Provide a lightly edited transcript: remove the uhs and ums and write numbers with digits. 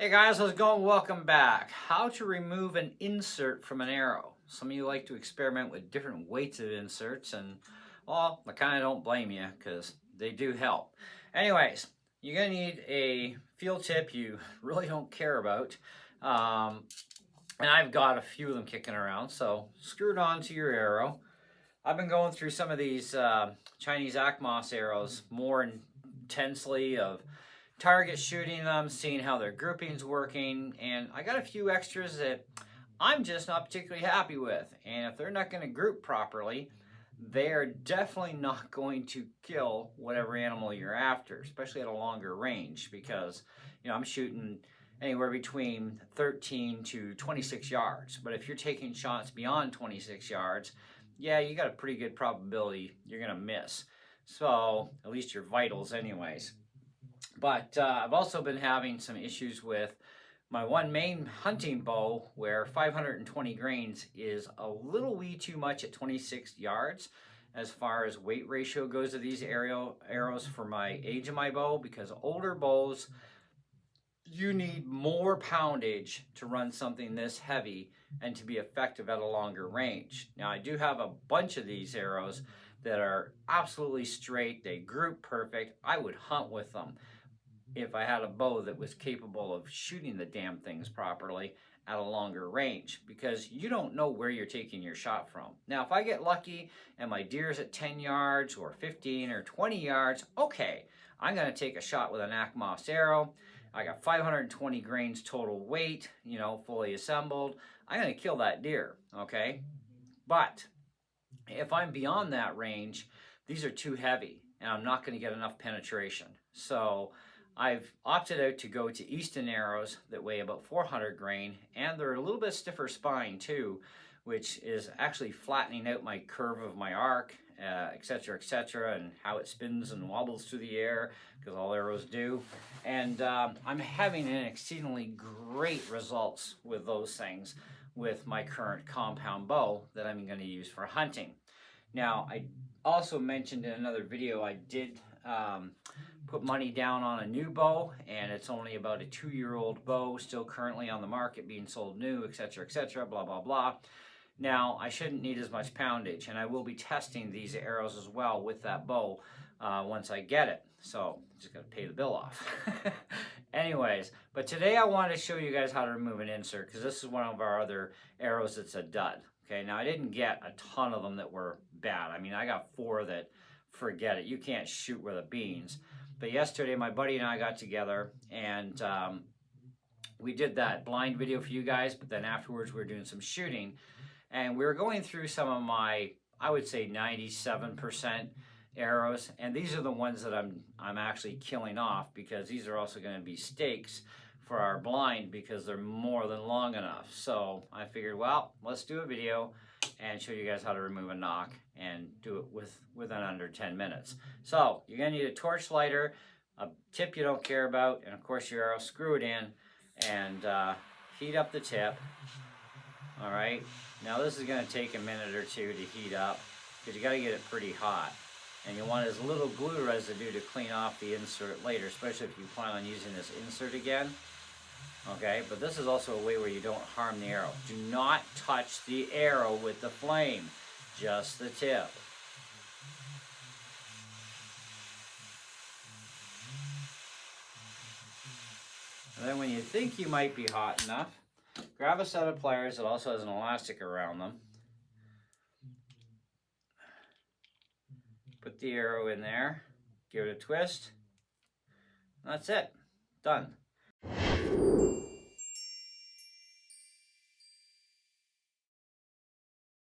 Hey guys, how's it going? Welcome back. How to remove an insert from an arrow. Some of you like to experiment with different weights of inserts, and well, I kind of don't blame you because they do help. Anyways, you're going to need a field tip you really don't care about. And I've got a few of them kicking around, so screw it onto your arrow. I've been going through some of these Chinese ACMOS arrows more intensely of target shooting them, seeing how their grouping's working, and I got a few extras that I'm just not particularly happy with. And if they're not going to group properly, they're definitely not going to kill whatever animal you're after, especially at a longer range, because I'm shooting anywhere between 13 to 26 yards. But if you're taking shots beyond 26 yards, yeah, you got a pretty good probability you're going to miss. So, at least your vitals anyways. But I've also been having some issues with my one main hunting bow where 520 grains is a little wee too much at 26 yards as far as weight ratio goes to these arrows for my age of my bow, because older bows, you need more poundage to run something this heavy and to be effective at a longer range. Now, I do have a bunch of these arrows that are absolutely straight. They group perfect. I would hunt with them if I had a bow that was capable of shooting the damn things properly at a longer range, because you don't know where you're taking your shot from. Now, if I get lucky and my deer's at 10 yards or 15 or 20 yards, okay, I'm going to take a shot with an ACMOS arrow. I got 520 grains total weight, fully assembled. I'm going to kill that deer, okay? But if I'm beyond that range, these are too heavy and I'm not going to get enough penetration. So I've opted out to go to Easton arrows that weigh about 400 grain, and they're a little bit stiffer spine too, which is actually flattening out my curve of my arc, etc., and how it spins and wobbles through the air, because all arrows do. And I'm having an exceedingly great results with those things with my current compound bow that I'm going to use for hunting. Now, I also mentioned in another video I did put money down on a new bow, and it's only about a 2-year-old bow, still currently on the market, being sold new, etc., blah, blah, blah. Now, I shouldn't need as much poundage, and I will be testing these arrows as well with that bow once I get it. So, just got to pay the bill off. Anyways, but today I wanted to show you guys how to remove an insert, because this is one of our other arrows that's a dud. Okay, now I didn't get a ton of them that were bad. I mean, I got 4 that, forget it, you can't shoot with a beans. But yesterday, my buddy and I got together, and we did that blind video for you guys, but then afterwards we were doing some shooting, and we were going through some of my, I would say 97% arrows, and these are the ones that I'm actually killing off, because these are also going to be stakes for our blind, because they're more than long enough. So I figured, well, let's do a video and show you guys how to remove a knock and do it within under 10 minutes. So you're going to need a torch lighter, a tip you don't care about, and of course your arrow. Screw it in and heat up the tip. All right, now this is going to take a minute or two to heat up, because you got to get it pretty hot, and you want as little glue residue to clean off the insert later, especially if you plan on using this insert again. Okay, but this is also a way where you don't harm the arrow. Do not touch the arrow with the flame, just the tip. And then when you think you might be hot enough, grab a set of pliers that also has an elastic around them. Put the arrow in there, give it a twist. That's it. Done.